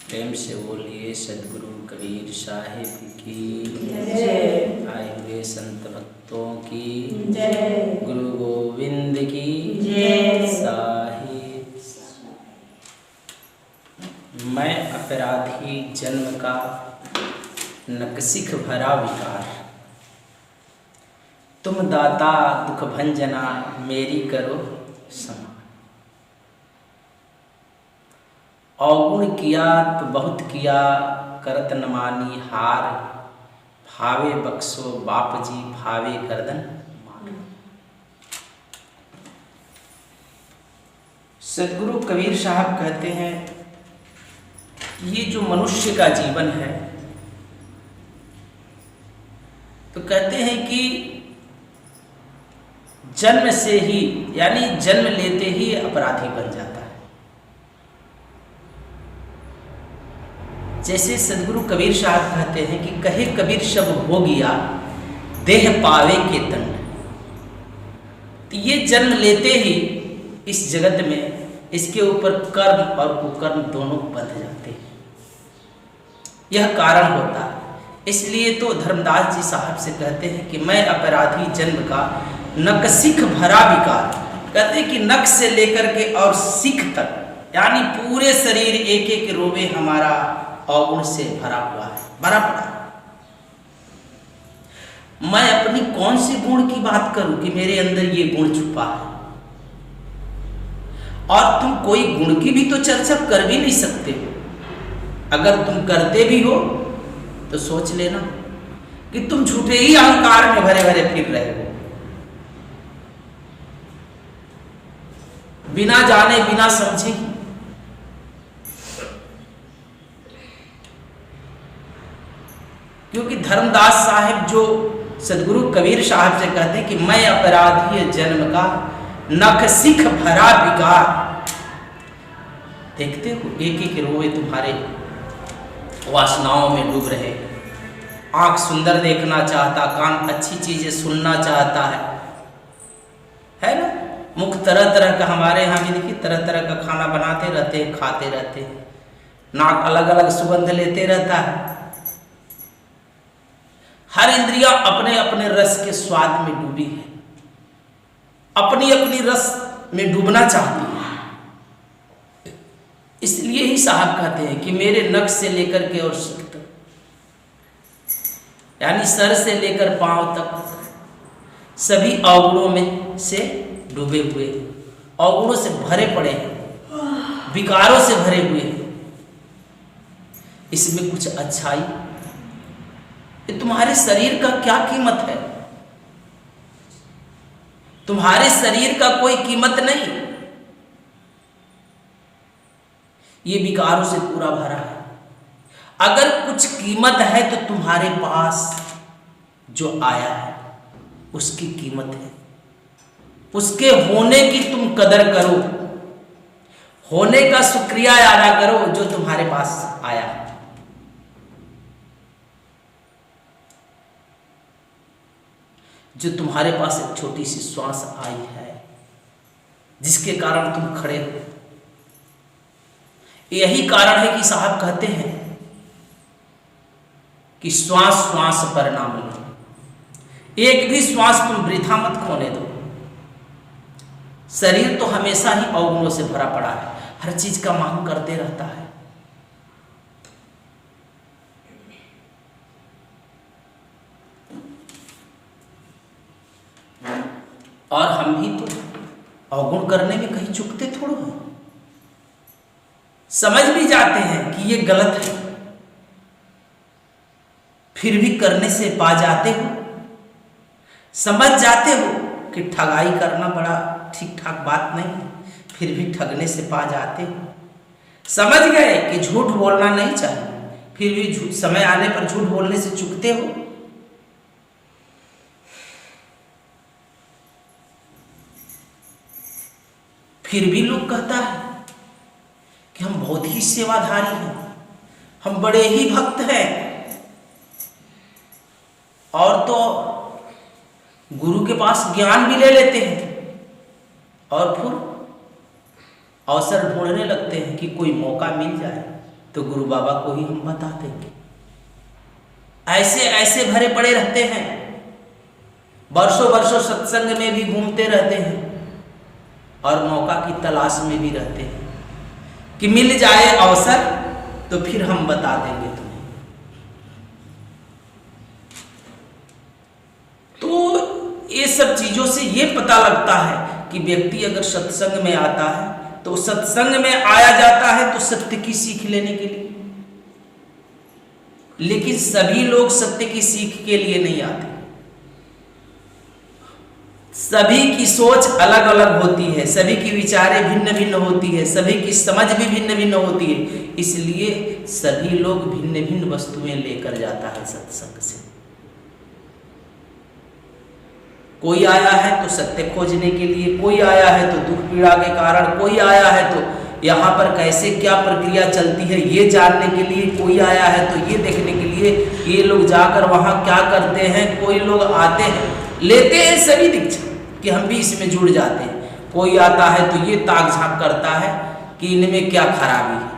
प्रेम से बोलिए सदगुरु कबीर साहिब की जय। आए हुए संत भक्तों की जय। गुरु गोविंद की जय। साहिब। मैं अपराधी जन्म का नकसिख भरा विकार, तुम दाता दुख भंजना मेरी करो समा। अवगुण किया तो बहुत किया करत न मानी हार, भावे बख्शो बाप जी भावे गर्दन मार। सदगुरु कबीर साहब कहते हैं ये जो मनुष्य का जीवन है, तो कहते हैं कि जन्म से ही यानी जन्म लेते ही अपराधी बन जाता है। जैसे सदगुरु कबीर साहब कहते हैं कि कहे कबीर शब हो गया देह पावे के दंड। तो ये जन्म लेते ही इस जगत में इसके ऊपर कर्म और कुकर्म दोनों बंध जाते हैं, यह कारण होता है। इसलिए तो धर्मदास जी साहब से कहते हैं कि मैं अपराधी जन्म का नकसिख भरा विकार। कहते हैं कि नख से लेकर के और सिख तक यानी पूरे शरीर एक एक रोवे हमारा अवगुण से भरा हुआ है, भरा पड़ा है। मैं अपनी कौन सी गुण की बात करूं कि मेरे अंदर ये गुण छुपा है, और तुम कोई गुण की भी तो चर्चा कर भी नहीं सकते। अगर तुम करते भी हो तो सोच लेना कि तुम झूठे ही अहंकार में भरे भरे फिर रहे हो, बिना जाने बिना समझे। क्योंकि धर्मदास साहिब जो सदगुरु कबीर साहब से कहते हैं कि मैं अपराधी जन्म का नखसिख भरा विकार। देखते हो एक एक रोए तुम्हारे वासनाओं में डूब रहे। आंख सुंदर देखना चाहता, कान अच्छी चीजें सुनना चाहता है ना। मुख तरह तरह का, हमारे यहाँ भी देखिए तरह तरह का खाना बनाते रहते हैं, खाते रहते हैं। नाक अलग अलग सुगंध लेते रहता है। हर इंद्रिया अपने अपने रस के स्वाद में डूबी है, अपनी अपनी रस में डूबना चाहती है। इसलिए ही साहब कहते हैं कि मेरे नख से लेकर के और सिर तक, यानी सर से लेकर पांव तक सभी अवगुणों में से डूबे हुए, अवगुणों से भरे पड़े हैं, विकारों से भरे हुए हैं। इसमें कुछ अच्छाई, तुम्हारे शरीर का क्या कीमत है? तुम्हारे शरीर का कोई कीमत नहीं, ये विकारों से पूरा भरा है। अगर कुछ कीमत है तो तुम्हारे पास जो आया है उसकी कीमत है। उसके होने की तुम कदर करो, होने का शुक्रिया अदा करो जो तुम्हारे पास आया है। जो तुम्हारे पास एक छोटी सी श्वास आई है, जिसके कारण तुम खड़े हो, यही कारण है कि साहब कहते हैं कि श्वास श्वास पर नाम लो, एक भी श्वास तुम वृथा मत खोने दो। शरीर तो हमेशा ही अवगुणों से भरा पड़ा है, हर चीज का मांग करते रहता है। और हम भी तो अवगुण करने में कहीं चुकते थोड़ो हैं। समझ भी जाते हैं कि ये गलत है, फिर भी करने से पा जाते हो। समझ जाते हो कि ठगाई करना बड़ा ठीक ठाक बात नहीं है, फिर भी ठगने से पा जाते हो। समझ गए कि झूठ बोलना नहीं चाहिए, फिर भी समय आने पर झूठ बोलने से चूकते हो। फिर भी लोग कहता है कि हम बहुत ही सेवाधारी हैं, हम बड़े ही भक्त हैं, और तो गुरु के पास ज्ञान भी ले लेते हैं और फिर अवसर ढूंढने लगते हैं कि कोई मौका मिल जाए तो गुरु बाबा को ही हम बता देंगे। ऐसे ऐसे भरे पड़े रहते हैं, वर्षों वर्षों सत्संग में भी घूमते रहते हैं और मौका की तलाश में भी रहते हैं कि मिल जाए अवसर तो फिर हम बता देंगे तुम्हें। तो ये सब चीजों से ये पता लगता है कि व्यक्ति अगर सत्संग में आता है तो सत्संग में आया जाता है तो सत्य की सीख लेने के लिए, लेकिन सभी लोग सत्य की सीख के लिए नहीं आते। सभी की सोच अलग अलग होती है, सभी की विचारें भिन्न भिन्न होती है, सभी की समझ भी भिन्न भिन्न होती है, इसलिए सभी लोग भिन्न भिन्न वस्तुएं लेकर जाता है सत्संग से। कोई आया है तो सत्य खोजने के लिए, कोई आया है तो दुख पीड़ा के कारण, कोई आया है तो यहाँ पर कैसे क्या प्रक्रिया चलती है ये जानने के लिए, कोई आया है तो ये देखने के लिए ये लोग जाकर वहाँ क्या करते हैं, कोई लोग आते हैं लेते हैं सभी दीक्षा कि हम भी इसमें जुड़ जाते हैं, कोई आता है तो ये ताक झांक करता है कि इनमें क्या खराबी है।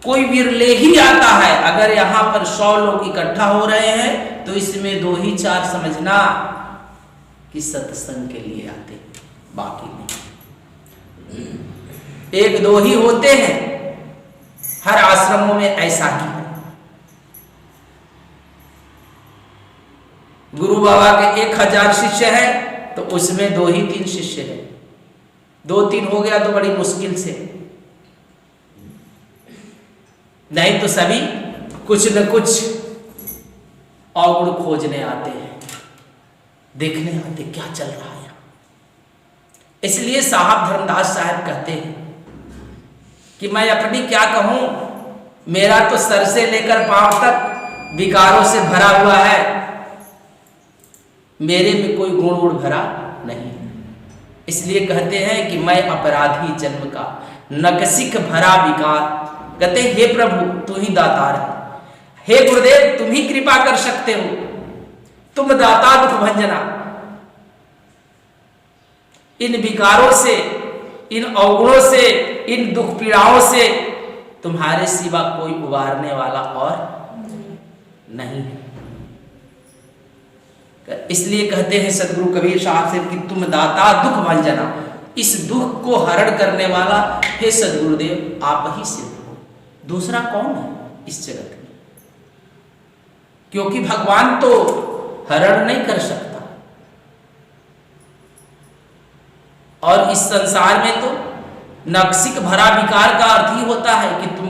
कोई विरले ही आता है, अगर यहाँ पर 100 लोग इकट्ठा हो रहे हैं तो इसमें 2 ही 4 समझना कि सत्संग के लिए आते, बाकी नहीं। 1-2 ही होते हैं, हर आश्रमों में ऐसा ही है। गुरु बाबा के 1000 शिष्य हैं तो उसमें 2 ही 3 शिष्य हैं, 2-3 हो गया तो बड़ी मुश्किल से, नहीं तो सभी कुछ न कुछ अवगुण खोजने आते हैं, देखने आते क्या चल रहा है। इसलिए साहब धर्मदास साहब कहते हैं कि मैं अपनी क्या कहूं, मेरा तो सर से लेकर पांव तक विकारों से भरा हुआ है, मेरे में कोई गुण गुण भरा नहीं। इसलिए कहते हैं कि मैं अपराधी जन्म का, नकसिक भरा विकार। कहते हे प्रभु तू ही दातार है, हे गुरुदेव तुम ही कृपा कर सकते हो, तुम दाता दुख भंजना। इन विकारों से, इन अवगुणों से, इन दुख पीड़ाओं से तुम्हारे सिवा कोई उबारने वाला और नहीं है। इसलिए कहते हैं सदगुरु कबीर साहब से कि तुम दाता दुख भंजना, इस दुख को हरण करने वाला हे सदगुरुदेव आप ही सिद्ध हो, दूसरा कौन है इस जगत में। क्योंकि भगवान तो हरण नहीं कर सकता, और इस संसार में तो नक्सिक भरा विकार का अर्थ ही होता है कि तुम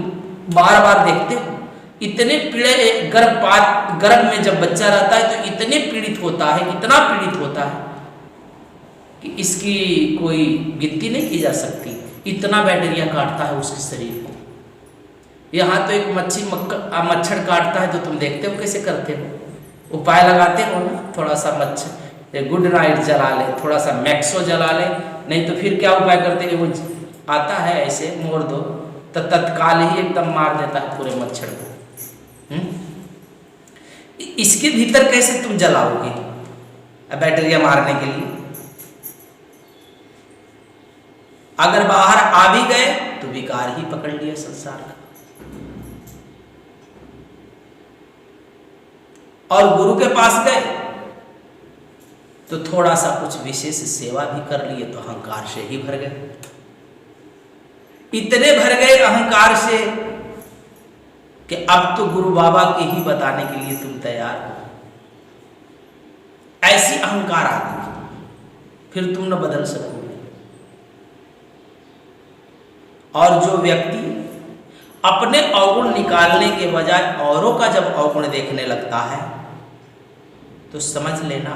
बार बार देखते हो इतने पीड़े, गर्भ में जब बच्चा रहता है तो इतने पीड़ित होता है, इतना पीड़ित होता है कि इसकी कोई गिनती नहीं की जा सकती, इतना बैक्टीरिया काटता है उसके शरीर को। यहाँ तो एक मच्छर काटता है तो तुम देखते हो कैसे करते हो, उपाय लगाते हो ना, थोड़ा सा मच्छर गुड नाइट जला ले, थोड़ा सा मैक्सो जला ले, नहीं तो फिर क्या उपाय करते हैं, वो आता है ऐसे मोड़ दो तो तत्काल ही एकदम मार देता है पूरे मच्छर को। इसके भीतर कैसे तुम जलाओगे बैक्टीरिया मारने के लिए। अगर बाहर आ भी गए तो विकार ही पकड़ लिया संसार का। और गुरु के पास गए तो थोड़ा सा कुछ विशेष सेवा भी कर लिए तो अहंकार से ही भर गए, इतने भर गए अहंकार से कि अब तो गुरु बाबा के ही बताने के लिए तुम तैयार हो। ऐसी अहंकार आ गई, फिर तुम न बदल सकोगे। और जो व्यक्ति अपने अवगुण निकालने के बजाय औरों का जब अवगुण देखने लगता है तो समझ लेना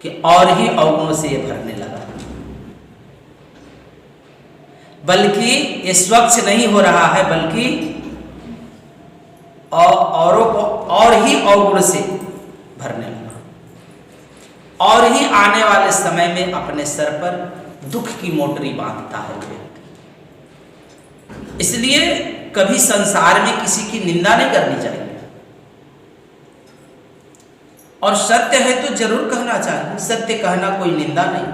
कि और ही अवगुणों से ये भरने लगा, बल्कि ये स्वच्छ नहीं हो रहा है, बल्कि औरों को और ही अवगुण से भरने लगा और ही आने वाले समय में अपने सर पर दुख की मोटरी बांधता है व्यक्ति। इसलिए कभी संसार में किसी की निंदा नहीं करनी चाहिए, और सत्य है तो जरूर कहना चाहिए, सत्य कहना कोई निंदा नहीं,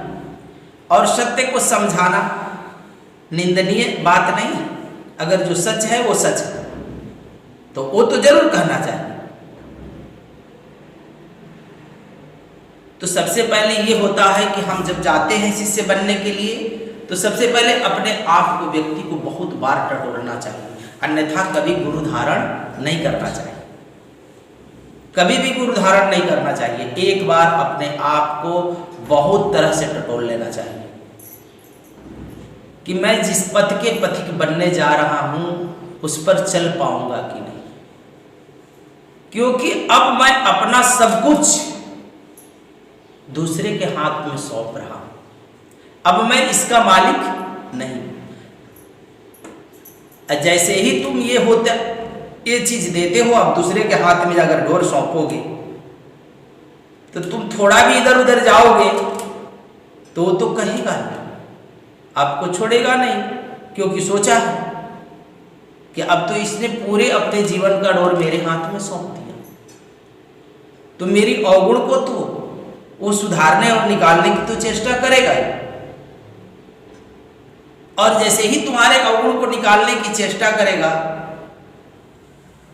और सत्य को समझाना निंदनीय बात नहीं है। अगर जो सच है वो सच है तो वो तो जरूर कहना चाहिए। तो सबसे पहले ये होता है कि हम जब जाते हैं शिष्य बनने के लिए तो सबसे पहले अपने आप को, व्यक्ति को बहुत बार टटोलना चाहिए, अन्यथा कभी गुरु धारण नहीं करना चाहिए, कभी भी गुरु धारण नहीं करना चाहिए। एक बार अपने आप को बहुत तरह से टटोल लेना चाहिए कि मैं जिस पथ के पथिक बनने जा रहा हूं उस पर चल पाऊंगा कि नहीं, क्योंकि अब मैं अपना सब कुछ दूसरे के हाथ में सौंप रहा हूं, अब मैं इसका मालिक नहीं। जैसे ही तुम ये चीज देते हो, अब दूसरे के हाथ में अगर डोर सौंपोगे तो तुम थोड़ा भी इधर उधर जाओगे तो वो तो कहेगा नहीं, आपको छोड़ेगा नहीं, क्योंकि सोचा है कि अब तो इसने पूरे अपने जीवन का डोर मेरे हाथ में सौंप दिया, तो मेरी अवगुण को तो वो सुधारने और निकालने की तो चेष्टा करेगा ही। और जैसे ही तुम्हारे अवगुण को निकालने की चेष्टा करेगा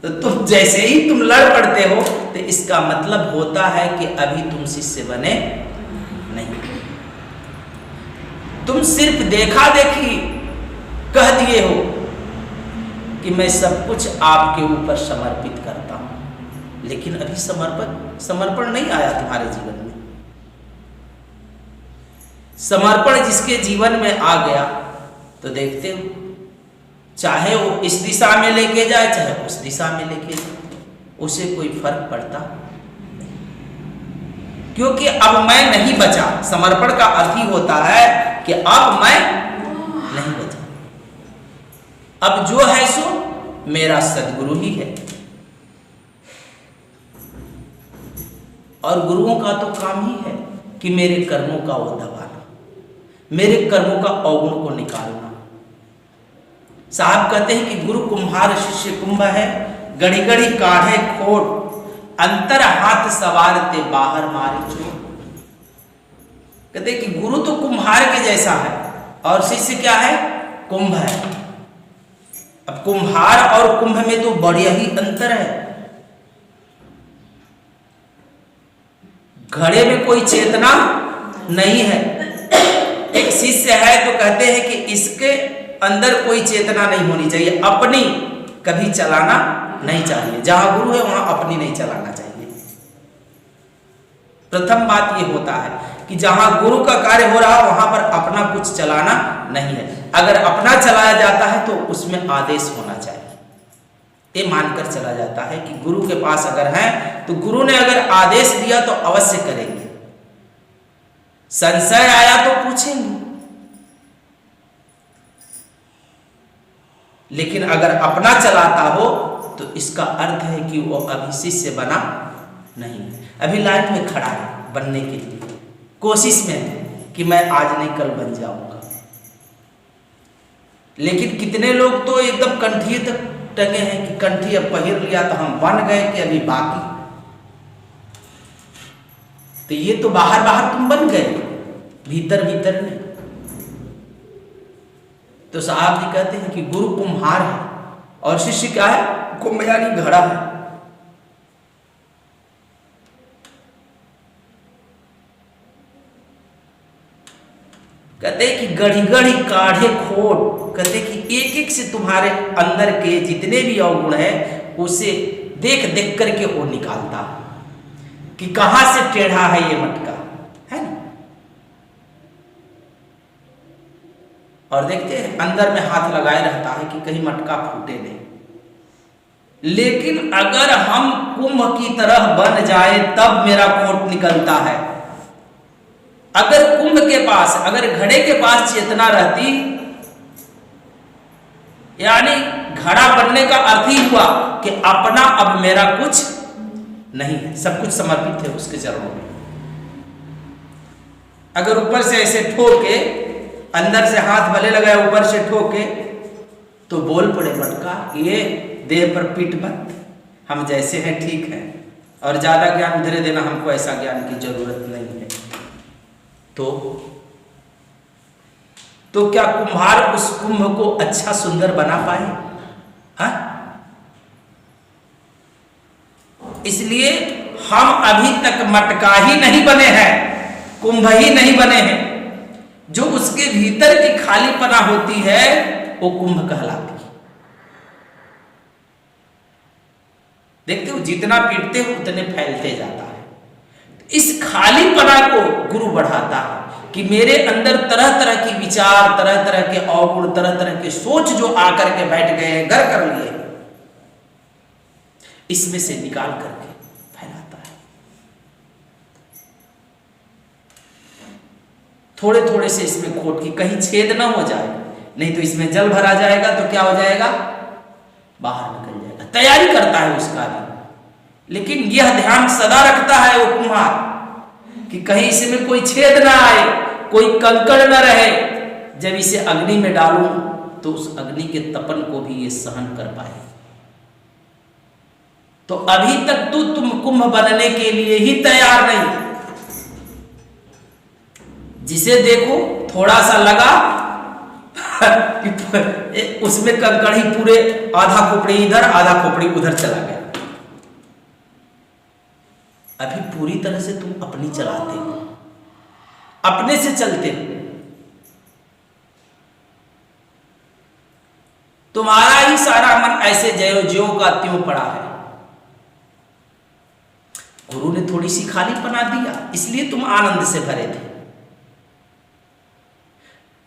तो तुम जैसे ही तुम लड़ पड़ते हो तो इसका मतलब होता है कि अभी तुम शिष्य बने नहीं, तुम सिर्फ देखा देखी कह दिए हो कि मैं सब कुछ आपके ऊपर समर्पित करता हूं, लेकिन अभी समर्पण नहीं आया तुम्हारे जीवन में। समर्पण जिसके जीवन में आ गया तो देखते हो, चाहे वो इस दिशा में लेके जाए चाहे उस दिशा में लेके जाए, उसे कोई फर्क पड़ता नहीं, क्योंकि अब मैं नहीं बचा। समर्पण का अर्थ ही होता है कि अब मैं नहीं बचा, अब जो है सो मेरा सदगुरु ही है। और गुरुओं का तो काम ही है कि मेरे कर्मों का वो दबाना, मेरे कर्मों का अवगुण को निकालना। साहब कहते हैं कि गुरु कुम्हार शिष्य कुंभ है, गढ़ी गढ़ी काढ़े खोट, अंतर हाथ सवारते बाहर मारे चोट। कहते हैं कि गुरु तो कुम्हार के जैसा है और शिष्य क्या है, कुंभ है। अब कुम्हार और कुंभ में तो बढ़िया ही अंतर है। घड़े में कोई चेतना नहीं है, एक शिष्य है तो कहते हैं कि इसके अंदर कोई चेतना नहीं होनी चाहिए, अपनी कभी चलाना नहीं चाहिए। जहां गुरु है वहां अपनी नहीं चलाना चाहिए। प्रथम बात यह होता है कि जहां गुरु का कार्य हो रहा वहां पर अपना कुछ चलाना नहीं है। अगर अपना चलाया जाता है तो उसमें आदेश होना चाहिए, ये मानकर चला जाता है कि गुरु के पास अगर है तो गुरु ने अगर आदेश दिया तो अवश्य करेंगे, संशय आया तो पूछेंगे। लेकिन अगर अपना चलाता हो तो इसका अर्थ है कि वो अभी शिष्य बना नहीं, अभी लाइन में खड़ा है बनने के लिए, कोशिश में है कि मैं आज नहीं कल बन जाऊंगा। लेकिन कितने लोग तो एकदम कंठी तक टंगे हैं कि कंठी अब पहिर लिया तो हम बन गए कि अभी बाकी। तो ये तो बाहर बाहर तुम बन गए, भीतर भीतर नहीं। तो साहब जी कहते हैं कि गुरु कुम्हार है और शिष्य क्या है, कुंभ यानी घड़ा है। कहते हैं कि गढ़ी गढ़ी काढ़े खोट, कहते कि एक एक से तुम्हारे अंदर के जितने भी अवगुण है उसे देख देख करके वो निकालता है कि कहां से टेढ़ा है ये मटका, है ना। और देखते हैं अंदर में हाथ लगाए रहता है कि कहीं मटका फूटे नहीं। लेकिन अगर हम कुंभ की तरह बन जाए तब मेरा कोट निकलता है। अगर कुंभ के पास, अगर घड़े के पास चेतना रहती, यानी घड़ा बनने का अर्थ ही हुआ कि अपना अब मेरा कुछ नहीं है, सब कुछ समर्पित है उसके चरणों में। अगर ऊपर से ऐसे ठोके, अंदर से हाथ भले लगाए, ऊपर से ठोके तो बोल पड़े मटका, ये देह पर पीट मत, हम जैसे हैं ठीक है, और ज्यादा ज्ञान धीरे देना, हमको ऐसा ज्ञान की जरूरत नहीं है। तो क्या कुम्हार उस कुंभ को अच्छा सुंदर बना पाए? हाँ, इसलिए हम अभी तक मटका ही नहीं बने हैं, कुंभ ही नहीं बने हैं। जो उसके भीतर की खालीपना होती है वो कुंभ कहलाती है। देखते हो जितना पीटते हो उतने फैलते जाता है। इस खालीपना को गुरु बढ़ाता है कि मेरे अंदर तरह तरह की विचार, तरह तरह के अवगुण, तरह तरह के सोच जो आकर के बैठ गए हैं, घर कर लिए, इसमें से निकाल करके फैलाता है। थोड़े थोड़े से इसमें खोट की कहीं छेद ना हो जाए, नहीं तो इसमें जल भरा जाएगा तो क्या हो जाएगा, बाहर निकल जाएगा। तैयारी करता है उसका भी, लेकिन यह ध्यान सदा रखता है वो कुम्हार कि कहीं इसमें कोई छेद ना आए, कोई कंकड़ ना रहे। जब इसे अग्नि में डालूं तो उस अग्नि के तपन को भी ये सहन कर पाए। तो अभी तक तो तुम कुंभ बनने के लिए ही तैयार नहीं। जिसे देखो थोड़ा सा लगा उसमें कंकड़ ही पूरे, आधा खोपड़ी इधर आधा खोपड़ी उधर चला गया। अभी पूरी तरह से तुम अपनी चलाते हो, अपने से चलते हो, तुम्हारा ही सारा मन ऐसे ज्यो ज्यो का त्यों पड़ा है। गुरु ने थोड़ी सी खाली बना दिया, इसलिए तुम आनंद से भरे थे।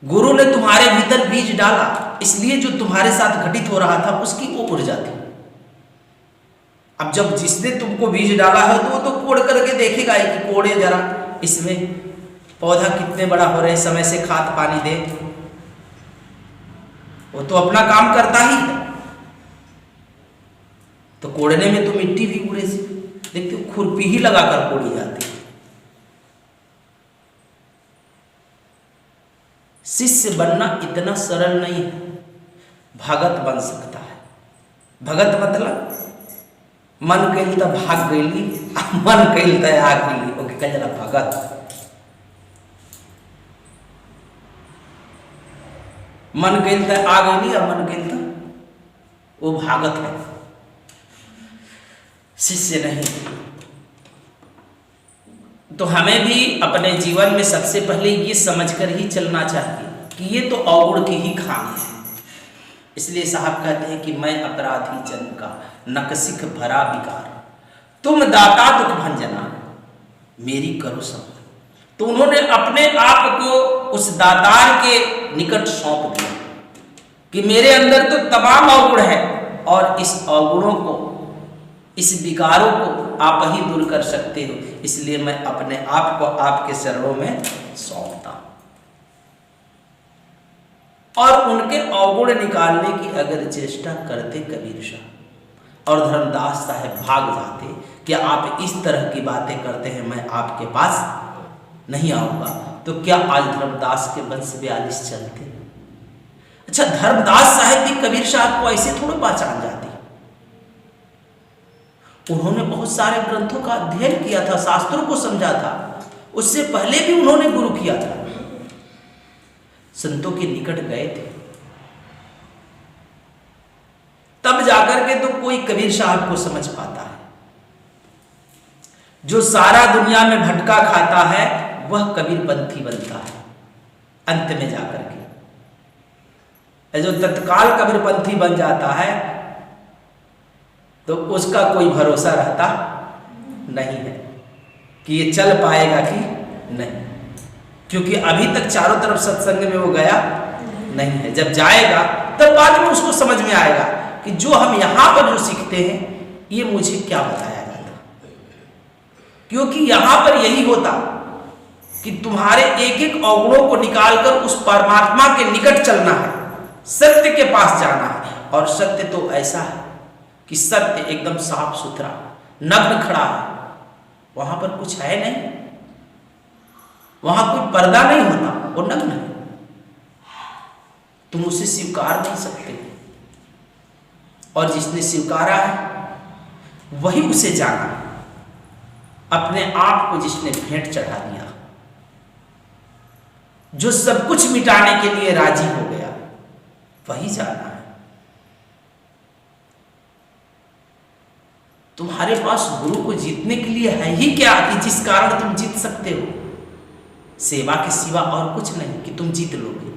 गुरु ने तुम्हारे भीतर बीज डाला, इसलिए जो तुम्हारे साथ घटित हो रहा था उसकी वो ऊर्जा थी। अब जब जिसने तुमको बीज डाला है तो वो तो कोड़ करके देखेगा कि कोड़े जरा, इसमें पौधा कितने बड़ा हो रहे, समय से खाद पानी दे, वो तो अपना काम करता ही है। तो कोड़ने में तो मिट्टी भी पूरे से देखते हो, खुरपी ही लगाकर कोड़ी जाती है। शिष्य बनना इतना सरल नहीं है, भगत बन सकता है। भगत मतलब मन कैल त भाग गईली, मन कैल त आ गईली, ओके कह जरा भगत। मन कैल त आ गईली और मन कैल त वो भागत है, शिष्य नहीं। तो हमें भी अपने जीवन में सबसे पहले ये समझकर ही चलना चाहिए कि ये तो अवगुण की ही खामी है। इसलिए साहब कहते हैं कि मैं अपराधी जन का नकसिक भरा विकार, तुम दाता दुख भंजना मेरी करो संभाल। तो उन्होंने अपने आप को उस दातार के निकट सौंप दिया कि मेरे अंदर तो तमाम अवगुण है और इस अवगुणों को, इस विकारों को आप ही दूर कर सकते हो, इसलिए मैं अपने आप को आपके चरणों में सौंपता हूं। और उनके अवगुण निकालने की अगर चेष्टा करते कबीर शाह और धर्मदास साहब भाग जाते कि आप इस तरह की बातें करते हैं, मैं आपके पास नहीं आऊंगा, तो क्या आज धर्मदास के वंश 42 चलते? अच्छा, धर्मदास साहब भी कबीर शाह को ऐसे थोड़ा पहचान जाते। उन्होंने बहुत सारे ग्रंथों का अध्ययन किया था, शास्त्रों को समझा था, उससे पहले भी उन्होंने गुरु किया था, संतों के निकट गए थे, तब जाकर के तो कोई कबीर साहब को समझ पाता है। जो सारा दुनिया में भटका खाता है वह कबीरपंथी बनता है अंत में जाकर के। जो तत्काल कबीरपंथी बन जाता है तो उसका कोई भरोसा रहता नहीं है कि ये चल पाएगा कि नहीं, क्योंकि अभी तक चारों तरफ सत्संग में वो गया नहीं है। जब जाएगा तब बाद में उसको समझ में आएगा कि जो हम यहां पर जो सीखते हैं ये मुझे क्या बताया जाता, क्योंकि यहां पर यही होता कि तुम्हारे एक एक अवगुणों को निकालकर उस परमात्मा के निकट चलना है, सत्य के पास जाना है। और सत्य तो ऐसा है कि सत्य एकदम साफ सुथरा नग्न खड़ा है, वहां पर कुछ है नहीं, वहां कोई पर्दा नहीं होता, वो नग्न है, तुम उसे स्वीकार नहीं सकते। और जिसने स्वीकारा है वही उसे जाना, अपने आप को जिसने भेंट चढ़ा दिया, जो सब कुछ मिटाने के लिए राजी हो गया, वही जाना है। तुम्हारे पास गुरु को जीतने के लिए है ही क्या कि जिस कारण तुम जीत सकते हो, सेवा के सिवा और कुछ नहीं कि तुम जीत लोगे।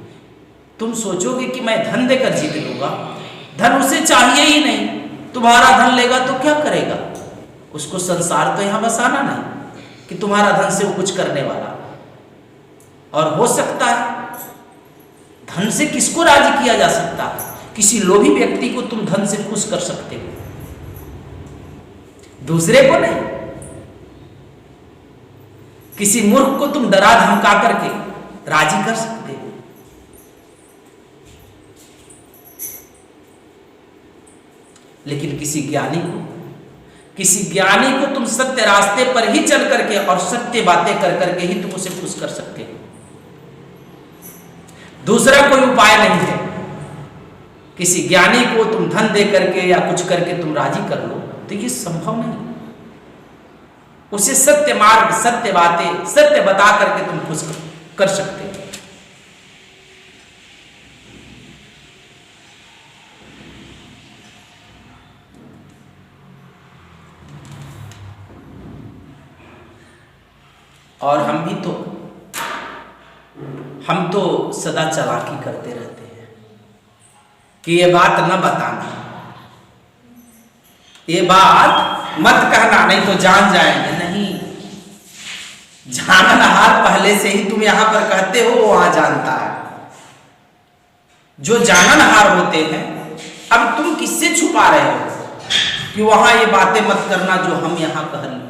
तुम सोचोगे कि मैं धन देकर जीत लूंगा, धन उसे चाहिए ही नहीं, तुम्हारा धन लेगा तो क्या करेगा, उसको संसार तो यहां बसाना नहीं कि तुम्हारा धन से वो कुछ करने वाला। और हो सकता है धन से किसको राजी किया जा सकता है, किसी लोभी व्यक्ति को तुम धन से खुश कर सकते हो, दूसरे को नहीं। किसी मूर्ख को तुम डरा धमका करके राजी कर सकते हो, लेकिन किसी ज्ञानी को तुम सत्य रास्ते पर ही चल करके और सत्य बातें कर करके ही तुम उसे खुश कर सकते हो। दूसरा कोई उपाय नहीं है। किसी ज्ञानी को तुम धन दे करके या कुछ करके तुम राजी कर लो तो ये संभव नहीं। उसे सत्य मार्ग, सत्य बातें, सत्य बता करके तुम खुश कर सकते हो। और हम तो सदा चालाकी करते रहते हैं कि ये बात न बताना, ये बात मत कहना, नहीं तो जान जाएंगे। नहीं, जाननहार पहले से ही तुम यहां पर कहते हो, वो वहां जानता है। जो जाननहार होते हैं, अब तुम किससे छुपा रहे हो कि वहां ये बातें मत करना जो हम यहां कह रहे।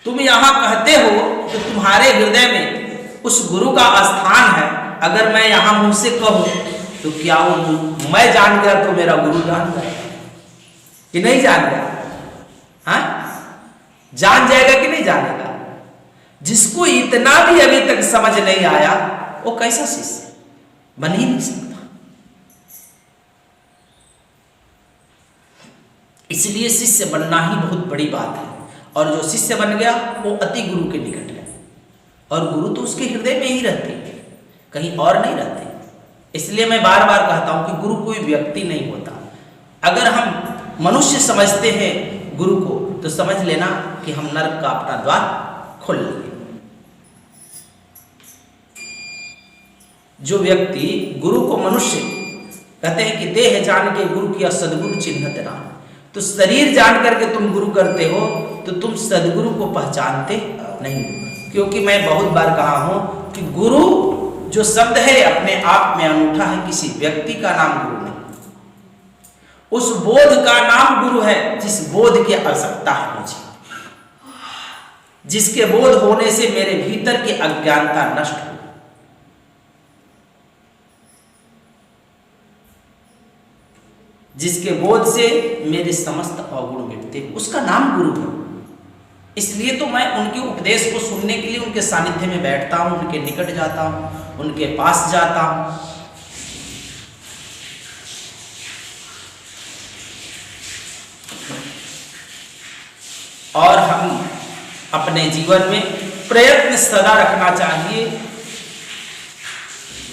तुम यहां कहते हो तो तुम्हारे हृदय में उस गुरु का स्थान है। अगर मैं यहां मुझसे कहूं तो क्या वो मैं जान गया तो मेरा गुरु जान गया कि नहीं जान गया? हाँ, जान जाएगा कि नहीं जानेगा? जिसको इतना भी अभी तक समझ नहीं आया वो कैसा शिष्य बन ही नहीं सकता। इसलिए शिष्य बनना ही बहुत बड़ी बात है। और जो शिष्य बन गया वो अति गुरु के निकट है, और गुरु तो उसके हृदय में ही रहते, कहीं और नहीं रहते। इसलिए मैं बार बार कहता हूं कि गुरु कोई व्यक्ति नहीं होता। अगर हम मनुष्य समझते हैं गुरु को तो समझ लेना कि हम नरक का अपना द्वार खोल लेंगे। जो व्यक्ति गुरु को मनुष्य कहते हैं कि देह जान के गुरु किया सदगुरु चिन्हत नाम, तो शरीर जान करके तुम गुरु करते हो तो तुम सदगुरु को पहचानते नहीं। क्योंकि मैं बहुत बार कहा हूं कि गुरु जो शब्द है अपने आप में अनूठा है, किसी व्यक्ति का नाम गुरु नहीं। उस बोध का नाम गुरु है जिस बोध की आवश्यकता है मुझे, जिसके बोध होने से मेरे भीतर की अज्ञानता नष्ट हो, जिसके बोध से मेरे समस्त अवगुण मिटते, उसका नाम गुरु है। इसलिए तो मैं उनके उपदेश को सुनने के लिए उनके सानिध्य में बैठता हूं, उनके निकट जाता हूं, उनके पास जाता हूं। और हम अपने जीवन में प्रयत्न सदा रखना चाहिए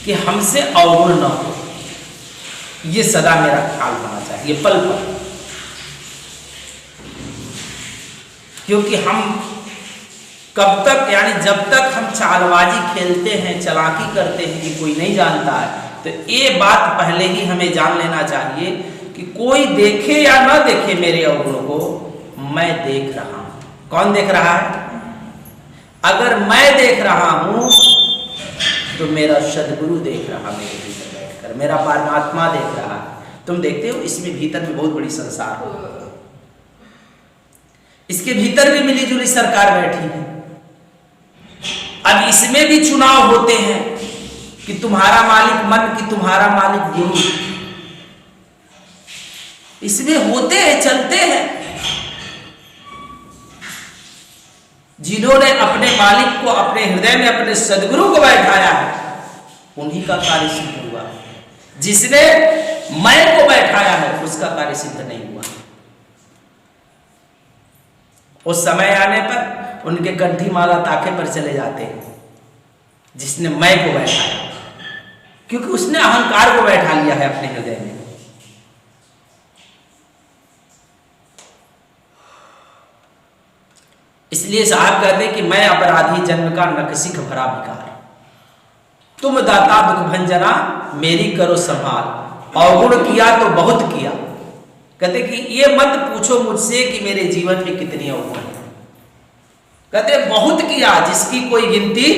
कि हमसे अवगुण न हो। ये सदा मेरा ख्याल होना चाहिए पल पल, क्योंकि हम कब तक, यानी जब तक हम चालबाजी खेलते हैं, चालाकी करते हैं कि कोई नहीं जानता है, तो ये बात पहले ही हमें जान लेना चाहिए कि कोई देखे या ना देखे मेरे अवगुण को, मैं देख रहा हूं। कौन देख रहा है? अगर मैं देख रहा हूं तो मेरा सदगुरु देख रहा मेरे भीतर बैठकर, मेरा परमात्मा देख रहा। तुम देखते हो इसमें भीतर में बहुत बड़ी संसार हो, इसके भीतर भी मिली जुली सरकार बैठी है। अब इसमें भी चुनाव होते हैं कि तुम्हारा मालिक मन कि तुम्हारा मालिक गुरु, इसमें होते हैं, चलते हैं। जिन्होंने अपने मालिक को अपने हृदय में अपने सदगुरु को बैठाया है उन्हीं का कार्य सिद्ध हुआ। जिसने मैं को बैठाया है उसका कार्य सिद्ध नहीं हुआ। उस समय आने पर उनके कंठी माला ताके पर चले जाते हैं जिसने मैं को बैठाया, क्योंकि उसने अहंकार को बैठा लिया है अपने हृदय में। इसलिए साहब कहते हैं कि मैं अपराधी जन्म का नखसिख भरा भिखार, तुम दाता दुख भंजना मेरी करो संभाल, अवगुण किया तो बहुत किया। कहते कि ये मत पूछो मुझसे कि मेरे जीवन में कितनी अवगुण है। कहते बहुत किया जिसकी कोई गिनती,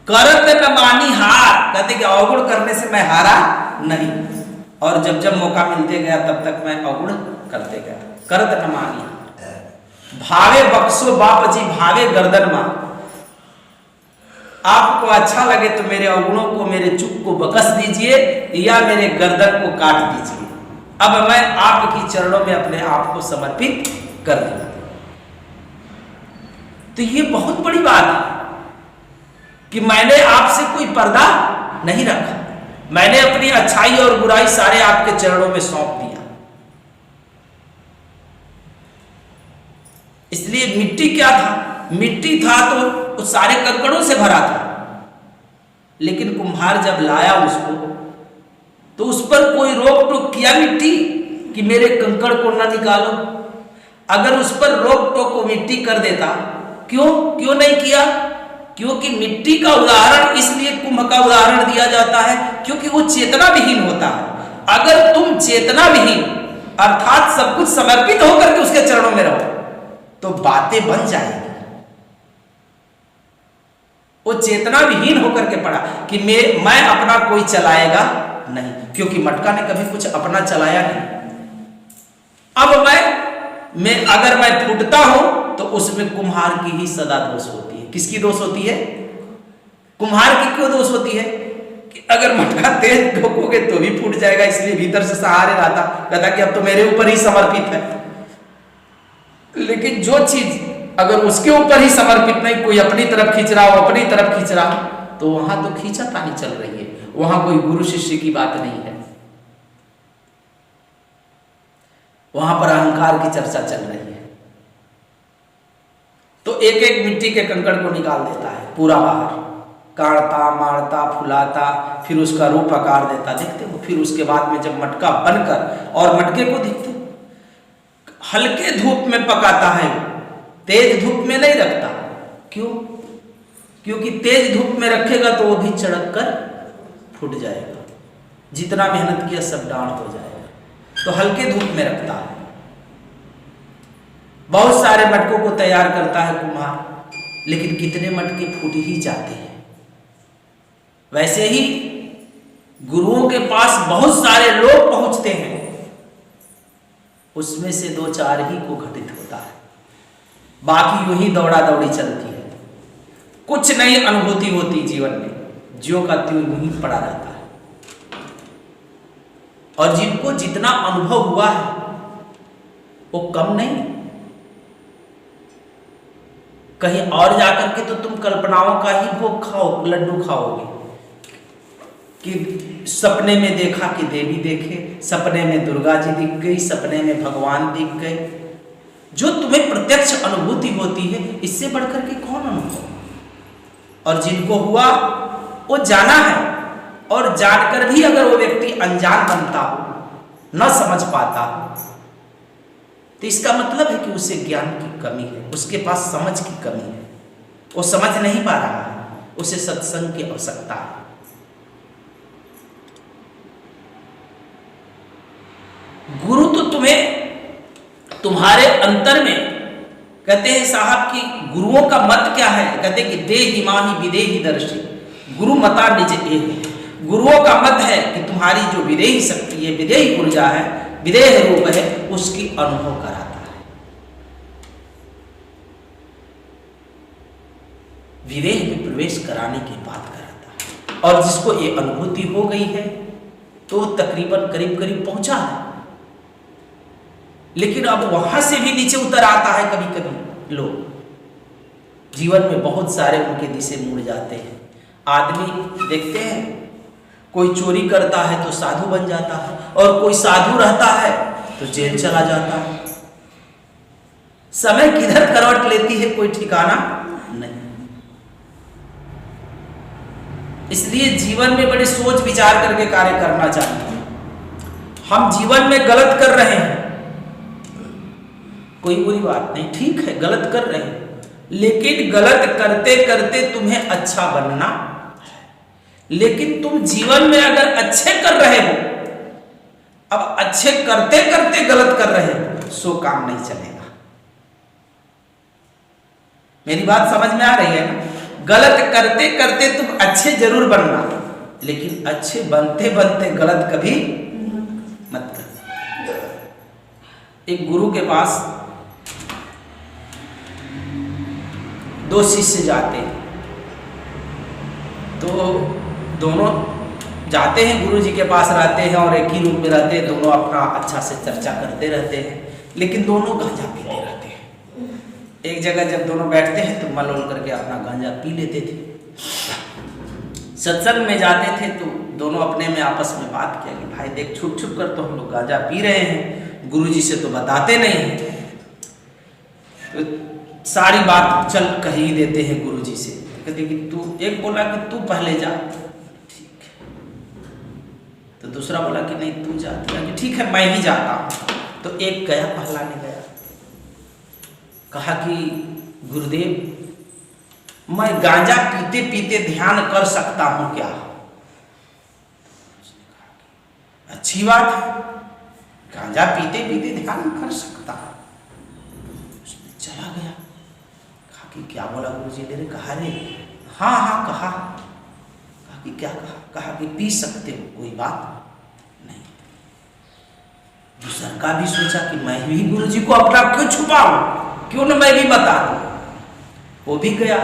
करत न मानी हार। कहते कि अवगुण करने से मैं हारा नहीं, और जब जब मौका मिलते गया तब तक मैं अवगुण करते गया। करत न मानी भावे बक्सो बाप जी भावे गर्दन मां, आपको अच्छा लगे तो मेरे अवगुणों को, मेरे चुप को बकस दीजिए या मेरे गर्दन को काट दीजिए। अब मैं आपकी चरणों में अपने आप को समर्पित कर दूं। तो ये बहुत बड़ी बात है कि मैंने आपसे कोई पर्दा नहीं रखा, मैंने अपनी अच्छाई और बुराई सारे आपके चरणों में सौंप दिया। इसलिए मिट्टी क्या था? मिट्टी था तो उस सारे कंकड़ों से भरा था, लेकिन कुम्हार जब लाया उसको तो उस पर कोई रोक टोक किया मिट्टी कि मेरे कंकड़ को ना निकालो? अगर उस पर रोक टोक को मिट्टी कर देता, क्यों नहीं किया? क्योंकि मिट्टी का उदाहरण इसलिए कुंभ का उदाहरण दिया जाता है क्योंकि वो चेतना विहीन होता है। अगर तुम चेतना विहीन अर्थात सब कुछ समर्पित होकर के उसके चरणों में रहो तो बातें बन जाएगी। वो चेतना विहीन होकर के पड़ा कि मैं अपना कोई चलाएगा नहीं, क्योंकि मटका ने कभी कुछ अपना चलाया नहीं। अब मैं अगर मैं फूटता हूं तो उसमें कुम्हार की ही सदा दोष होती है। किसकी दोष होती है? कुम्हार की क्यों दोष होती है? कि अगर मटका तेज ठोकोगे तो भी फूट जाएगा, इसलिए भीतर से सहारे रहता, कहता कि अब तो मेरे ऊपर ही समर्पित है। लेकिन जो चीज अगर उसके ऊपर ही समर्पित नहीं, कोई अपनी तरफ खींच रहा हो, अपनी तरफ खींच रहा हो, तो वहां तो खींचातानी चल रही है, वहां कोई गुरु शिष्य की बात नहीं है, वहां पर अहंकार की चर्चा चल रही है। तो एक एक मिट्टी के कंकड़ को निकाल देता है पूरा बाहर, काटता मारता फुलाता, फिर उसका रूप आकार देता। देखते हो फिर उसके बाद में जब मटका बनकर, और मटके को देखते हल्के धूप में पकाता है, तेज धूप में नहीं रखता। क्यों? क्योंकि तेज धूप में रखेगा तो वो भी चढ़क कर फूट जाएगा, जितना मेहनत किया सब डांट हो जाएगा। तो हल्के धूप में रखता है। बहुत सारे मटकों को तैयार करता है कुम्हार, लेकिन कितने मटके फूट ही जाते हैं। वैसे ही गुरुओं के पास बहुत सारे लोग पहुंचते हैं, उसमें से 2-4 ही को घटित होता है, बाकी यूं ही दौड़ा दौड़ी चलती है, कुछ नई अनुभूति होती जीवन में, ज्यों का त्यों यूं ही पड़ा रहता है। और जिनको जितना अनुभव हुआ है वो कम नहीं। कहीं और जाकर के तो तुम कल्पनाओं का ही भोग खाओ, लड्डू खाओगे कि सपने में देखा कि देवी देखे, सपने में दुर्गा जी दिख गई, सपने में भगवान दिख गए। जो तुम्हें प्रत्यक्ष अनुभूति होती है, इससे बढ़कर के कौन अनुभव। और जिनको हुआ वो जाना है, और जानकर भी अगर वो व्यक्ति अनजान बनता हो, न समझ पाता, तो इसका मतलब है कि उसे ज्ञान की कमी है, उसके पास समझ की कमी है, वो समझ नहीं पा रहा है, उसे सत्संग की आवश्यकता है। गुरु तो तुम्हें तुम्हारे अंतर में कहते हैं साहब कि गुरुओं का मत क्या है? कहते हैं कि देहि माहि विदेहि दर्शी, गुरु मता निज एहि। गुरुओं का मत है कि तुम्हारी जो विदेही शक्ति है, विदेही ऊर्जा है, विदेह रूप है, उसकी अनुभव कराता है। विदेह में प्रवेश कराने की बात कराता है। और जिसको ये अनुभूति हो गई है तो तकरीबन करीब करीब पहुंचा है, लेकिन अब वहां से भी नीचे उतर आता है। कभी कभी लोग जीवन में बहुत सारे उनके दिशे मुड़ जाते हैं। आदमी देखते हैं कोई चोरी करता है तो साधु बन जाता है, और कोई साधु रहता है तो जेल चला जाता है। समय किधर करवट लेती है कोई ठिकाना नहीं। इसलिए जीवन में बड़े सोच विचार करके कार्य करना चाहिए। हम जीवन में गलत कर रहे हैं, कोई बुरी बात नहीं, ठीक है, गलत कर रहे हैं, लेकिन गलत करते करते तुम्हें अच्छा बनना है। लेकिन तुम जीवन में अगर अच्छे कर रहे हो, अब अच्छे करते करते गलत कर रहे हो, सो काम नहीं चलेगा। मेरी बात समझ में आ रही है ना? गलत करते करते तुम अच्छे जरूर बनना, लेकिन अच्छे बनते बनते गलत कभी मत करना। एक गुरु के पास दो शिष्य जाते हैं, तो दोनों जाते हैं गुरु जी के पास, रहते हैं और एक ही रूम में रहते हैं। दोनों अपना अच्छा से चर्चा करते रहते हैं, लेकिन दोनों गांजा पीते रहते हैं। एक जगह जब दोनों बैठते हैं तो मल करके अपना गांजा पी लेते थे। सत्संग में जाते थे तो दोनों अपने में आपस में बात किया कि भाई देख, छुप छुप कर तो हम लोग गांजा पी रहे हैं, गुरु जी से तो बताते नहीं हैं। तो सारी बात चल कह ही देते हैं गुरु जी से। कहते कि तू, एक बोला कि तू पहले जा, ठीक है। तो दूसरा बोला कि नहीं तू जा, कि ठीक है मैं ही जाता हूँ। तो एक गया, पहला ने गया, कहा कि गुरुदेव मैं गांजा पीते पीते ध्यान कर सकता हूं क्या? अच्छी बात है, गांजा पीते पीते ध्यान कर सकता। उसने चला गया, कहा कि क्या बोला गुरुजी ने? कहा रे हाँ हाँ कहा। कहा कि क्या कहा? कहा कि पी सकते हो, कोई बात नहीं। दूसरा का भी सोचा कि मैं भी गुरुजी को अपना क्यों छुपाऊं, क्यों न मैं भी बता दूं। वो भी गया,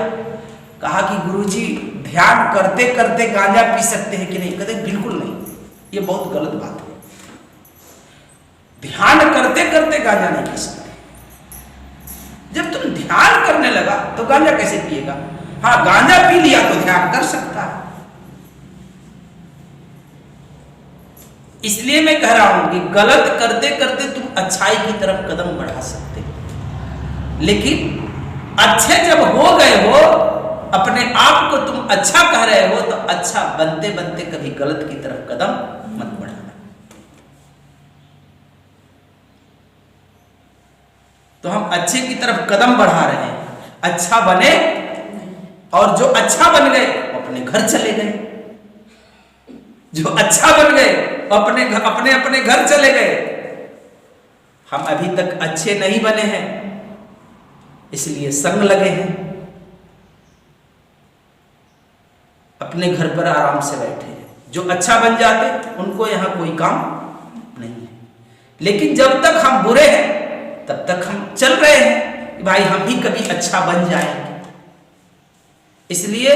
कहा कि गुरुजी ध्यान करते करते गांजा पी सकते हैं कि नहीं? कहते बिल्कुल नहीं, ये बहुत गलत बात है। ध्यान करते करते गांजा नहीं पी सकते। जब तुम ध्यान करने लगा तो गांजा कैसे पिएगा? हाँ, गांजा पी लिया तो ध्यान कर सकता है। इसलिए मैं कह रहा हूं कि गलत करते करते तुम अच्छाई की तरफ कदम बढ़ा सकते हो, लेकिन अच्छे जब हो गए हो, अपने आप को तुम अच्छा कह रहे हो, तो अच्छा बनते बनते कभी गलत की तरफ कदम मत बढ़ाना। तो हम अच्छे की तरफ कदम बढ़ा रहे हैं, अच्छा बने, और जो अच्छा बन गए वो अपने घर चले गए। जो अच्छा बन गए अपने अपने घर चले गए। हम अभी तक अच्छे नहीं बने हैं, इसलिए संग लगे हैं, अपने घर पर आराम से बैठे हैं। जो अच्छा बन जाते उनको यहां कोई काम नहीं है। लेकिन जब तक हम बुरे हैं तब तक हम चल रहे हैं कि भाई हम भी कभी अच्छा बन जाएंगे। इसलिए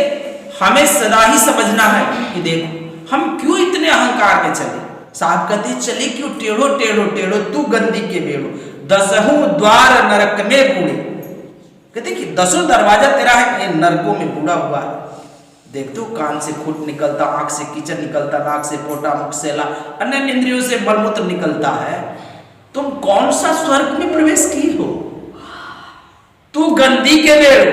हमें सदा ही समझना है कि देखो हम क्यों इतने अहंकार में चले। साहब कहते चले क्यों टेढ़ो टेढ़ो टेढ़ो तू गंदी के बेड़ो, दसहु द्वार नरक में बूढ़े। कहते कि 10 दरवाजा तेरा है नरकों में बूढ़ा हुआ है। देखते हो कान से खूट निकलता, आंख से कीचड़ निकलता, नाक से पोटा, मुख से ला, अन्य इंद्रियों से मलमूत्र निकलता है। तुम कौन सा स्वर्ग में प्रवेश की हो? तू गंदी के बेड़ो,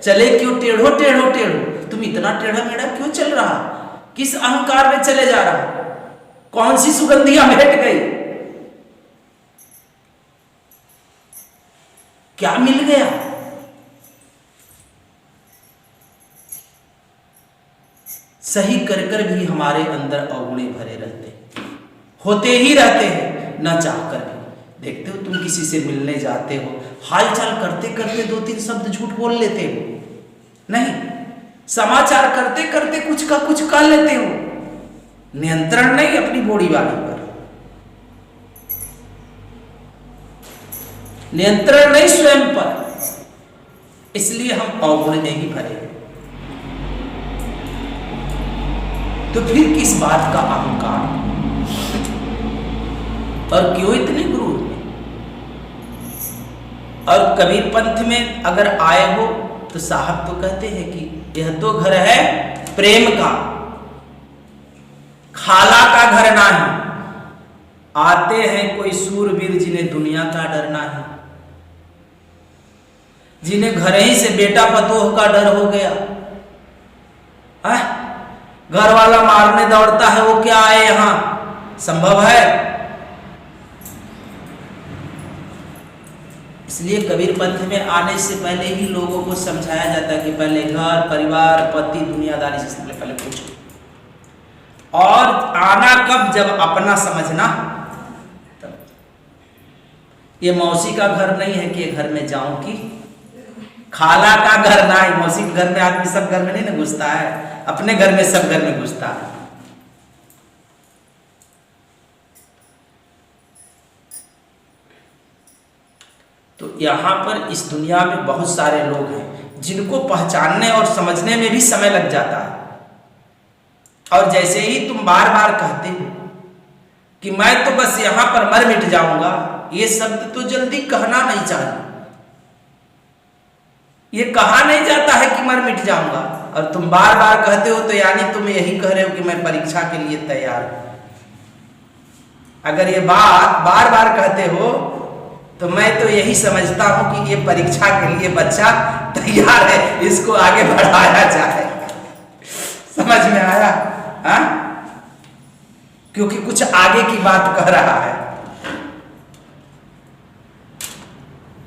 चले क्यों टेढ़ो टेढ़ो टेढ़ो। तुम इतना टेढ़ा मेढ़ा क्यों चल रहा? किस अहंकार में चले जा रहा? कौन सी सुगंधियां भेट गई? क्या मिल गया? सही कर कर भी हमारे अंदर अवगुण भरे रहते, होते ही रहते हैं न चाहकर भी। देखते हो तुम किसी से मिलने जाते हो, हालचाल करते करते 2-3 शब्द झूठ बोल लेते हो, नहीं, समाचार करते करते कुछ का कुछ कर लेते हो। नियंत्रण नहीं अपनी बॉडी वाली पर, नियंत्रण नहीं स्वयं पर, इसलिए हम अवगुण में ही भरे। तो फिर किस बात का अहंकार और क्यों इतने क्रूर? और कबीर पंथ में अगर आए हो तो साहब तो कहते हैं कि यह तो घर है प्रेम का, खाला का घर नहीं। आते हैं कोई सूरवीर जिन्हें दुनिया का डर नहीं, जिन्हें घर ही से बेटा पतोह का डर हो गया। घर वाला मारने दौड़ता है, वो क्या आए यहां? संभव है? इसलिए कबीर पंथ में आने से पहले ही लोगों को समझाया जाता है कि पहले घर परिवार पति दुनियादारी से पहले पूछो। और आना कब? जब अपना समझना तब। ये मौसी का घर नहीं है कि घर में जाऊं कि खाला का घर ना है। मौसी के घर में आदमी सब घर में नहीं ना घुसता है, अपने घर में सब घर में घुसता है। तो यहां पर इस दुनिया में बहुत सारे लोग हैं जिनको पहचानने और समझने में भी समय लग जाता है। और जैसे ही तुम बार बार कहते हो कि मैं तो बस यहां पर मर मिट जाऊंगा, ये शब्द तो जल्दी कहना नहीं चाहिए। ये कहा नहीं जाता है कि मर मिट जाऊंगा, और तुम बार बार कहते हो तो यानी तुम यही कह रहे हो कि मैं परीक्षा के लिए तैयार हूं। अगर ये बात बार बार कहते हो तो मैं तो यही समझता हूं कि ये परीक्षा के लिए बच्चा तैयार है, इसको आगे बढ़ाया जाए। समझ में आया? हाँ, क्योंकि कुछ आगे की बात कह रहा है।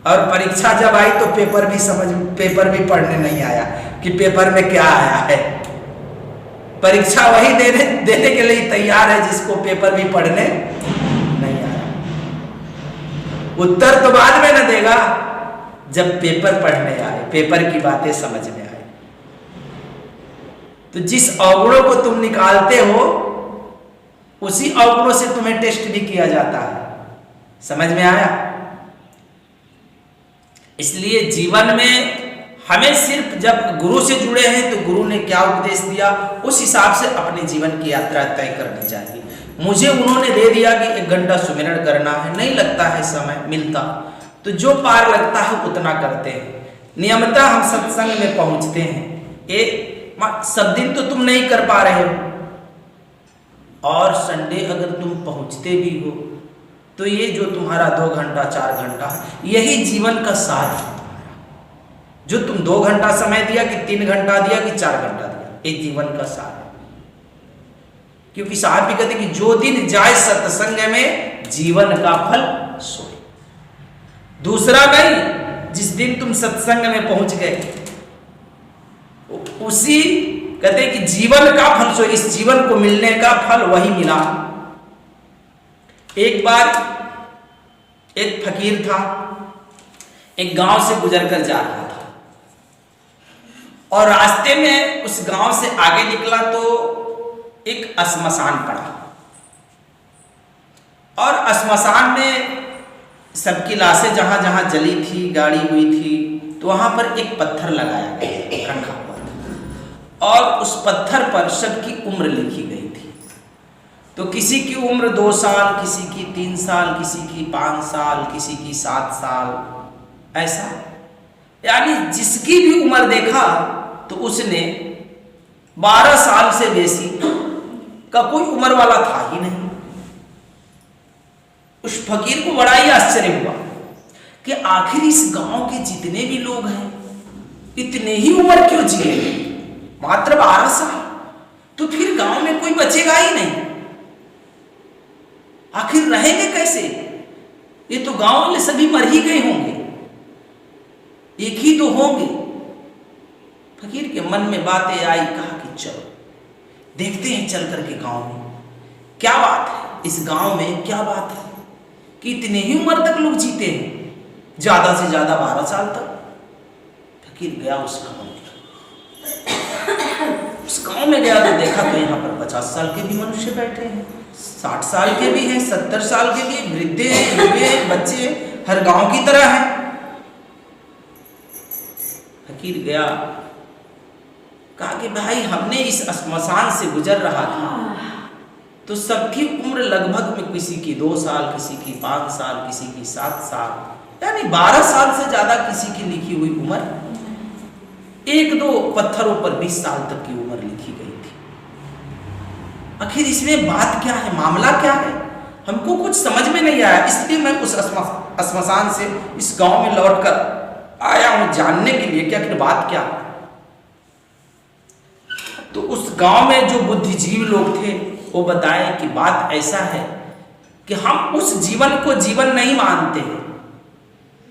और परीक्षा जब आई तो पेपर भी पढ़ने नहीं आया कि पेपर में क्या आया है। परीक्षा वही देने के लिए तैयार है जिसको पेपर भी पढ़ने नहीं आया। उत्तर तो बाद में न देगा, जब पेपर पढ़ने आए, पेपर की बातें समझ में आए। तो जिस अवगुणों को तुम निकालते हो उसी अवगुणों से तुम्हें टेस्ट भी किया जाता है। समझ में आया? इसलिए जीवन में हमें सिर्फ जब गुरु से जुड़े हैं तो गुरु ने क्या उपदेश दिया उस हिसाब से अपने जीवन की यात्रा तय करनी चाहिए। मुझे उन्होंने दे दिया कि 1 घंटा सुमिरन करना है, नहीं लगता है समय मिलता तो जो पार लगता है उतना करते हैं। नियमतः हम सत्संग में पहुंचते हैं। सब दिन तो तुम नहीं कर पा रहे हो, और संडे अगर तुम पहुंचते भी हो तो ये जो तुम्हारा 2 घंटा 4 घंटा यही जीवन का सार है। जो तुम 2 घंटा समय दिया कि 3 घंटा दिया कि 4 घंटा दिया, ये जीवन का सार है। क्योंकि साहब भी कहते कि जो दिन जाए सत्संग में जीवन का फल सोए। दूसरा नहीं, जिस दिन तुम सत्संग में पहुंच गए उसी कहते कि जीवन का फल सोए। इस जीवन को मिलने का फल वही मिला। एक बार एक फकीर था, एक गांव से गुजर कर जा रहा था और रास्ते में उस गांव से आगे निकला तो एक श्मशान पड़ा, और श्मशान में सबकी लाशें जहां जहां जली थी, गाड़ी हुई थी, तो वहां पर एक पत्थर लगाया गया, रखा हुआ था, और उस पत्थर पर सबकी उम्र लिखी गई थी। तो किसी की उम्र 2 साल, किसी की 3 साल, किसी की 5 साल, किसी की 7 साल, ऐसा। यानी जिसकी भी उम्र देखा तो उसने 12 साल से बेसी का कोई उम्र वाला था ही नहीं। उस फकीर को बड़ा ही आश्चर्य हुआ कि आखिर इस गांव के जितने भी लोग हैं इतने ही उम्र क्यों जिए, मात्र 12 साल, तो फिर गांव में कोई बचेगा ही नहीं, आखिर रहेंगे कैसे? ये तो गांव वाले सभी मर ही गए होंगे, एक ही तो होंगे। फकीर के मन में बातें आई, कहा कि चलो देखते हैं चल करके गांव में क्या बात है, इस गांव में क्या बात है, कि इतने ही उम्र तक लोग जीते हैं, ज्यादा से ज्यादा 12 साल तक। फकीर गया उस गांव में, उस गांव में गया तो देखा तो यहाँ पर 50 साल के भी मनुष्य बैठे हैं, 60 साल के भी हैं, 70 साल के भी, वृद्धे हैं, युवे हैं, बच्चे हैं, हर गांव की तरह हैं। फकीर गया, कहा कि भाई हमने इस श्मशान से गुजर रहा था तो सबकी उम्र लगभग में किसी की 2 साल, किसी की 5 साल, किसी की 7 साल, यानी 12 साल से ज्यादा किसी की लिखी हुई उम्र, 1-2 पत्थरों पर 20 साल तक की उम्र लिखी गई थी। आखिर इसमें बात क्या है, मामला क्या है, हमको कुछ समझ में नहीं आया। इसलिए मैं उस श्मशान से इस गांव में लौटकर आया हूं जानने के लिए कि आखिर बात क्या है। तो उस गांव में जो बुद्धिजीवी लोग थे वो बताए कि बात ऐसा है कि हम उस जीवन को जीवन नहीं मानते हैं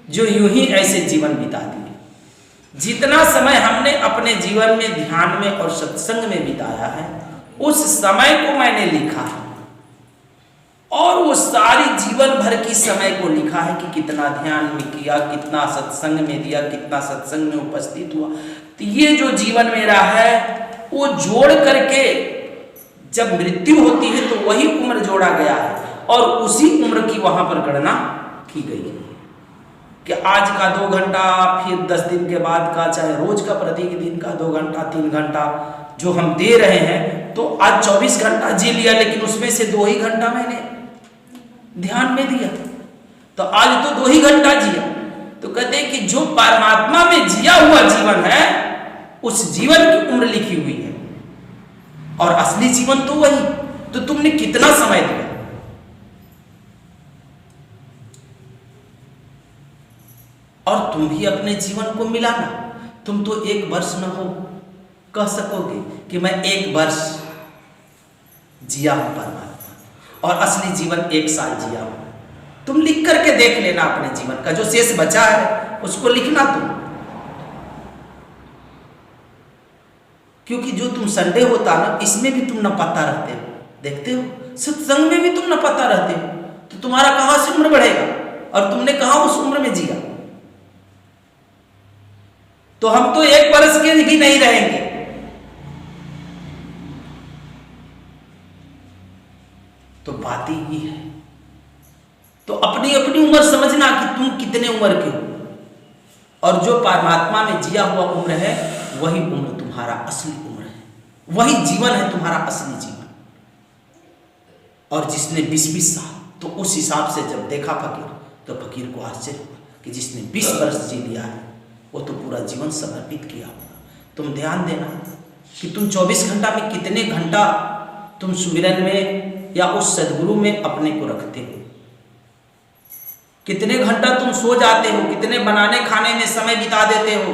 जो यूं ही ऐसे जीवन बिता दिए। जितना समय हमने अपने जीवन में ध्यान में और सत्संग में बिताया है उस समय को मैंने लिखा है, और वो सारी जीवन भर की समय को लिखा है कि कितना ध्यान में किया, कितना सत्संग में दिया, कितना सत्संग में उपस्थित हुआ। तो ये जो जीवन मेरा है वो जोड़ करके जब मृत्यु होती है तो वही उम्र जोड़ा गया है और उसी उम्र की वहां पर गणना की गई है कि आज का 2 घंटा, फिर 10 दिन के बाद का, चाहे रोज का प्रत्येक दिन का 2 घंटा 3 घंटा जो हम दे रहे हैं, तो आज 24 घंटा जी लिया, लेकिन उसमें से 2 ही घंटा मैंने ध्यान में दिया, तो आज तो 2 ही घंटा जिया। तो कहते हैं कि जो परमात्मा में जिया हुआ जीवन है उस जीवन की उम्र लिखी हुई है और असली जीवन तो वही। तो तुमने कितना समय दिया, और तुम भी अपने जीवन को मिलाना। तुम तो 1 वर्ष न हो कह सकोगे कि मैं 1 वर्ष जिया हूं परमात्मा और असली जीवन 1 साल जिया हूं। तुम लिख करके देख लेना अपने जीवन का जो शेष बचा है उसको लिखना तुम, क्योंकि जो तुम संडे होता ना इसमें भी तुम न पता रहते हो, देखते हो, सत्संग में भी तुम न पता रहते हो, तो तुम्हारा कहां से उम्र बढ़ेगा और तुमने कहां उस उम्र में जिया। तो हम तो 1 वर्ष के भी नहीं रहेंगे। तो बात ही है, तो अपनी अपनी उम्र समझना कि तुम कितने उम्र के हो, और जो परमात्मा में जिया हुआ उम्र है वही उम्र तुम्हारा असली उम्र है, वही जीवन है तुम्हारा असली जीवन। और जिसने 20-20 साल, तो उस हिसाब से जब देखा फकीर तो फकीर को आश्चर्य हुआ कि जिसने 20 वर्ष जी लिया है वो तो पूरा जीवन समर्पित किया होगा। तुम ध्यान देना कि तुम 24 घंटा में कितने घंटा तुम सुमिरन में या उस सदगुरु में अपने को रखते हो, कितने घंटा तुम सो जाते हो, कितने बनाने खाने में समय बिता देते हो,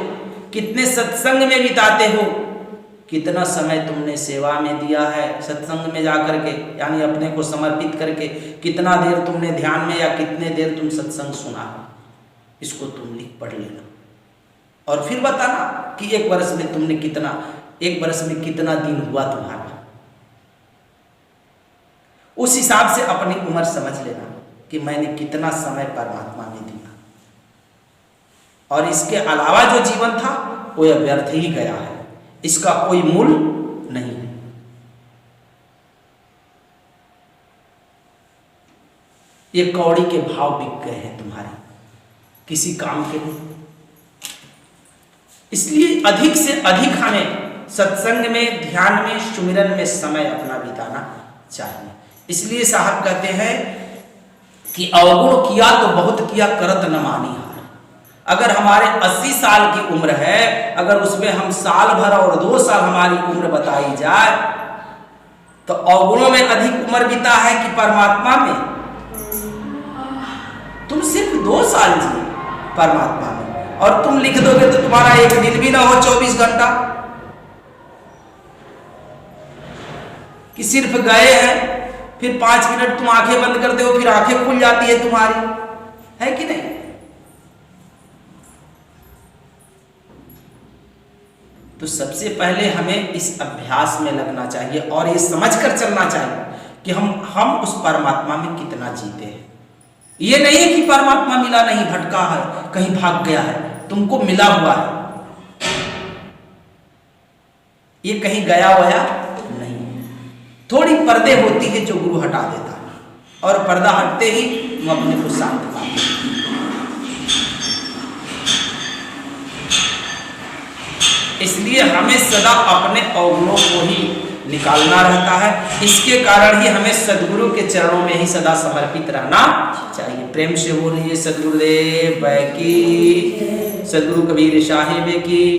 कितने सत्संग में बिताते हो, कितना समय तुमने सेवा में दिया है सत्संग में जाकर के, यानी अपने को समर्पित करके, कितना देर तुमने ध्यान में या कितने देर तुम सत्संग सुना। इसको तुम लिख पढ़ लेना और फिर बताना कि 1 वर्ष में तुमने कितना, 1 वर्ष में कितना दिन हुआ तुम्हारा। उस हिसाब से अपनी उम्र समझ लेना कि मैंने कितना समय परमात्मा में दिया, और इसके अलावा जो जीवन था वो व्यर्थ ही गया है, इसका कोई मूल्य नहीं है। ये कौड़ी के भाव बिक गए हैं तुम्हारे, किसी काम के नहीं। इसलिए अधिक से अधिक हमें सत्संग में, ध्यान में, सुमिरन में समय अपना बिताना चाहिए। इसलिए साहब कहते हैं कि अवगुण किया तो बहुत किया, करत न मानी हार। अगर हमारे 80 साल की उम्र है, अगर उसमें हम साल भर और 2 साल हमारी उम्र बताई जाए, तो अवगुणों में अधिक उम्र बीता है कि परमात्मा में? तुम सिर्फ 2 साल जिए परमात्मा में, और तुम लिख दोगे तो तुम्हारा 1 दिन भी ना हो 24 घंटा, कि सिर्फ गए हैं, फिर 5 मिनट तुम आंखें बंद करते हो, फिर आंखें खुल जाती है तुम्हारी, है कि नहीं? तो सबसे पहले हमें इस अभ्यास में लगना चाहिए और ये समझकर चलना चाहिए कि हम उस परमात्मा में कितना जीते हैं। ये नहीं है कि परमात्मा मिला नहीं, भटका है, कहीं भाग गया है, तुमको मिला हुआ है, ये कहीं गया हुआ नहीं। थोड़ी पर्दे होती है जो गुरु हटा देता है, और पर्दा हटते ही तुम अपने को शांत पाते। इसलिए हमें सदा अपने अवगुणों को ही निकालना रहता है। इसके कारण ही हमें सदगुरु के चरणों में ही सदा समर्पित रहना चाहिए। प्रेम से बोलिए सदगुरुदेव की, सदगुरु कबीर साहिब की।